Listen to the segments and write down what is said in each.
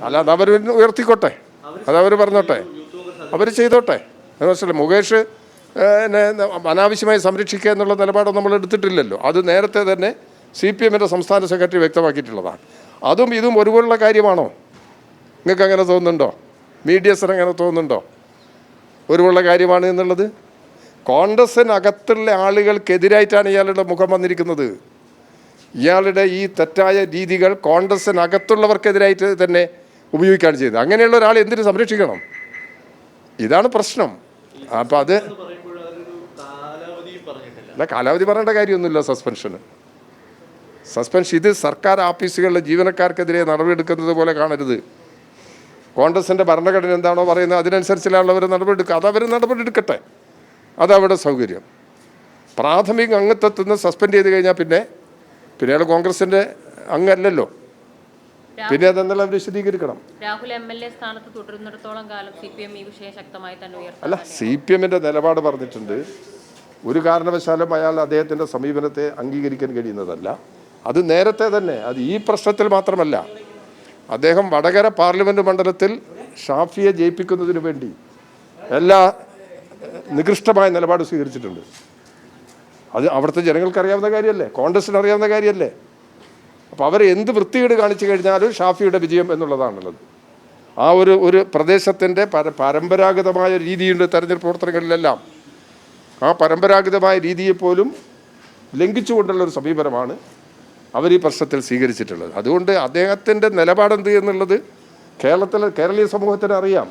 അല്ല, അതവർ ഉയർത്തിക്കോട്ടെ, അതവർ പറഞ്ഞോട്ടെ, അവർ ചെയ്തോട്ടെ. മനസ്സിലായി, മുകേഷ് അനാവശ്യമായി സംരക്ഷിക്കുക എന്നുള്ള നിലപാട് നമ്മൾ എടുത്തിട്ടില്ലല്ലോ. അത് നേരത്തെ തന്നെ CPM-ൻ്റെ സംസ്ഥാന സെക്രട്ടറി വ്യക്തമാക്കിയിട്ടുള്ളതാണ്. അതും ഇതും ഒരുപോലുള്ള കാര്യമാണോ? നിങ്ങൾക്ക് അങ്ങനെ തോന്നുന്നുണ്ടോ? മീഡിയസിന് അങ്ങനെ തോന്നുന്നുണ്ടോ ഒരുപോലുള്ള കാര്യമാണ് എന്നുള്ളത്? കോൺഗ്രസിനകത്തുള്ള ആളുകൾക്കെതിരായിട്ടാണ് ഇയാളുടെ മുഖം വന്നിരിക്കുന്നത്. ഇയാളുടെ ഈ തെറ്റായ രീതികൾ കോൺഗ്രസിനകത്തുള്ളവർക്കെതിരായിട്ട് തന്നെ ഉപയോഗിക്കുകയാണ് ചെയ്തത്. അങ്ങനെയുള്ള ഒരാൾ എന്തിനു സംരക്ഷിക്കണം? ഇതാണ് പ്രശ്നം. അപ്പം അത് അല്ല, കാലാവധി പറയേണ്ട കാര്യമൊന്നുമില്ല. സസ്പെൻഷൻ ഇത് സർക്കാർ ഓഫീസുകളിലെ ജീവനക്കാർക്കെതിരെ നടപടിയെടുക്കുന്നത് പോലെ കാണരുത്. കോൺഗ്രസിൻ്റെ ഭരണഘടന എന്താണോ പറയുന്നത് അതിനനുസരിച്ചുള്ള അവർ നടപടിയെടുക്കുക. അതവർ നടപടിയെടുക്കട്ടെ, അതവിടെ സൗകര്യം. പ്രാഥമിക അംഗത്വത്തിൽ നിന്ന് സസ്പെൻഡ് ചെയ്ത് കഴിഞ്ഞാൽ പിന്നെ അയാൾ കോൺഗ്രസിൻ്റെ അംഗമല്ലല്ലോ. പിന്നെ അതെന്നുള്ള അവർ വിശദീകരിക്കണം. രാഹുൽ MLA സ്ഥാനത്ത് തുടരുന്നിടത്തോളം കാലം CPM ഈ വിഷയം ശക്തമായി തന്നെ ഉയർത്തും. അല്ല, CPM-ൻ്റെ നിലപാട് പറഞ്ഞിട്ടുണ്ട്. ഒരു കാരണവശാലും അയാൾ അദ്ദേഹത്തിൻ്റെ സമീപനത്തെ അംഗീകരിക്കാൻ കഴിയുന്നതല്ല. അത് നേരത്തെ തന്നെ, അത് ഈ പ്രശ്നത്തിൽ മാത്രമല്ല, അദ്ദേഹം വടകര പാർലമെൻറ്റ് മണ്ഡലത്തിൽ ഷാഫിയെ ജയിപ്പിക്കുന്നതിന് വേണ്ടി എല്ലാ നികൃഷ്ടമായ നിലപാട് സ്വീകരിച്ചിട്ടുണ്ട്. അത് അവിടുത്തെ ജനങ്ങൾക്ക് അറിയാവുന്ന കാര്യമല്ലേ, കോൺഗ്രസിന് അറിയാവുന്ന കാര്യമല്ലേ. അപ്പോൾ അവർ എന്ത് വൃത്തികേട് കാണിച്ചു കഴിഞ്ഞാലും ഷാഫിയുടെ വിജയം എന്നുള്ളതാണുള്ളത്. ആ ഒരു പ്രദേശത്തിൻ്റെ പരമ്പരാഗതമായ രീതിയുണ്ട് തെരഞ്ഞെടുപ്പ് പ്രവർത്തനങ്ങളിലെല്ലാം. ആ പരമ്പരാഗതമായ രീതിയെപ്പോലും ലംഘിച്ചുകൊണ്ടുള്ള ഒരു സമീപനമാണ് അവർ ഈ പ്രശ്നത്തിൽ സ്വീകരിച്ചിട്ടുള്ളത്. അതുകൊണ്ട് അദ്ദേഹത്തിൻ്റെ നിലപാടെന്ത് എന്നുള്ളത് കേരളീയ സമൂഹത്തിന് അറിയാം.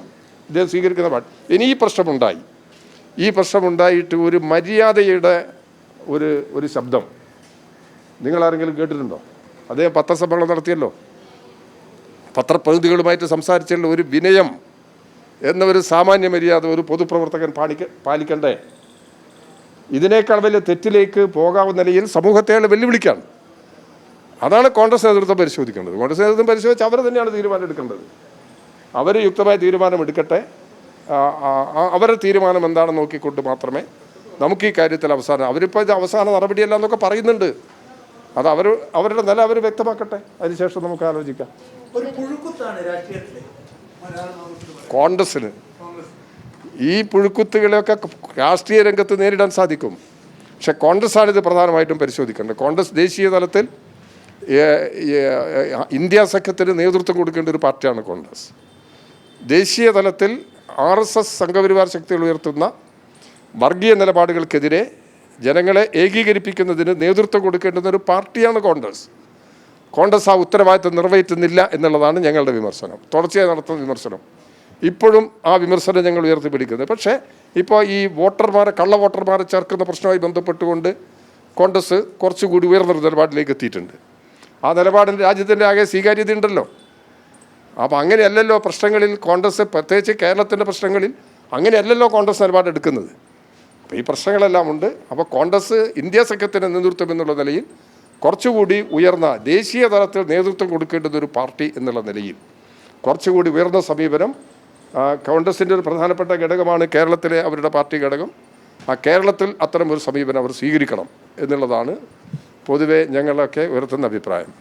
ഇദ്ദേഹം സ്വീകരിക്കുന്ന പാട്. ഇനി ഈ പ്രശ്നമുണ്ടായിട്ട് ഒരു മര്യാദയുടെ ഒരു ശബ്ദം നിങ്ങളാരെങ്കിലും കേട്ടിട്ടുണ്ടോ? അദ്ദേഹം പത്രസമ്മേളനം നടത്തിയല്ലോ, പത്രപ്രതിനിധികളുമായിട്ട് സംസാരിച്ചുള്ള ഒരു വിനയം എന്ന ഒരു സാമാന്യ മര്യാദ ഒരു പൊതുപ്രവർത്തകൻ പാലിക്കണ്ടേ? ഇതിനേക്കാൾ വലിയ തെറ്റിലേക്ക് പോകാവുന്ന നിലയിൽ സമൂഹത്തെ വെല്ലുവിളിക്കാണ്. അതാണ് കോൺഗ്രസ് നേതൃത്വം പരിശോധിക്കേണ്ടത്. കോൺഗ്രസ് നേതൃത്വം പരിശോധിച്ച് അവർ തന്നെയാണ് തീരുമാനം എടുക്കേണ്ടത്. അവർ യുക്തമായ തീരുമാനം എടുക്കട്ടെ. അവരുടെ തീരുമാനം എന്താണെന്ന് നോക്കിക്കൊണ്ട് മാത്രമേ നമുക്ക് ഈ കാര്യത്തിൽ അവരിപ്പോൾ ഇത് അവസാന നടപടിയല്ല എന്നൊക്കെ പറയുന്നുണ്ട്. അത് അവരുടെ നില അവർ വ്യക്തമാക്കട്ടെ, അതിനുശേഷം നമുക്ക് ആലോചിക്കാം. കോൺഗ്രസ്സിന് ഈ പുഴുക്കുത്തുകളെയൊക്കെ രാഷ്ട്രീയ രംഗത്ത് നേരിടാൻ സാധിക്കും. പക്ഷെ കോൺഗ്രസ്സാണ് ഇത് പ്രധാനമായിട്ടും പരിശോധിക്കേണ്ടത്. കോൺഗ്രസ് ദേശീയ തലത്തിൽ ഇന്ത്യ സഖ്യത്തിന് നേതൃത്വം കൊടുക്കേണ്ട ഒരു പാർട്ടിയാണ് കോൺഗ്രസ്. ദേശീയ തലത്തിൽ RSS സംഘപരിവാർ ശക്തികൾ ഉയർത്തുന്ന വർഗീയ നിലപാടുകൾക്കെതിരെ ജനങ്ങളെ ഏകീകരിപ്പിക്കുന്നതിന് നേതൃത്വം കൊടുക്കേണ്ടുന്ന ഒരു പാർട്ടിയാണ് കോൺഗ്രസ് ആ ഉത്തരവാദിത്വം നിറവേറ്റുന്നില്ല എന്നുള്ളതാണ് ഞങ്ങളുടെ വിമർശനം, തുടർച്ചയായി നടത്തുന്ന വിമർശനം. ഇപ്പോഴും ആ വിമർശനം ഞങ്ങൾ ഉയർത്തിപ്പിടിക്കുന്നത്. പക്ഷേ ഇപ്പോൾ ഈ കള്ള വോട്ടർമാരെ ചേർക്കുന്ന പ്രശ്നവുമായി ബന്ധപ്പെട്ടുകൊണ്ട് കോൺഗ്രസ് കുറച്ചുകൂടി ഉയർന്നൊരു നിലപാടിലേക്ക് എത്തിയിട്ടുണ്ട്. ആ നിലപാടിന് രാജ്യത്തിൻ്റെ ആകെ സ്വീകാര്യത ഉണ്ടല്ലോ. അപ്പോൾ അങ്ങനെയല്ലല്ലോ പ്രശ്നങ്ങളിൽ കോൺഗ്രസ്, പ്രത്യേകിച്ച് കേരളത്തിൻ്റെ പ്രശ്നങ്ങളിൽ അങ്ങനെയല്ലല്ലോ കോൺഗ്രസ് നിലപാടെടുക്കുന്നത്. അപ്പോൾ ഈ പ്രശ്നങ്ങളെല്ലാം ഉണ്ട്. അപ്പോൾ കോൺഗ്രസ് ഇന്ത്യ സഖ്യത്തിന് നേതൃത്വം എന്നുള്ള നിലയിൽ കുറച്ചുകൂടി ഉയർന്ന ദേശീയ തലത്തിൽ നേതൃത്വം കൊടുക്കേണ്ടുന്ന ഒരു പാർട്ടി എന്നുള്ള നിലയിൽ കുറച്ചുകൂടി ഉയർന്ന സമീപനം കോൺഗ്രസിൻ്റെ ഒരു പ്രധാനപ്പെട്ട ഘടകമാണ് കേരളത്തിലെ അവരുടെ പാർട്ടി ഘടകം. ആ കേരളത്തിൽ അത്തരം ഒരു സമീപനം അവർ സ്വീകരിക്കണം എന്നുള്ളതാണ് പൊതുവെ ഞങ്ങളൊക്കെ ഉയർത്തുന്ന അഭിപ്രായം.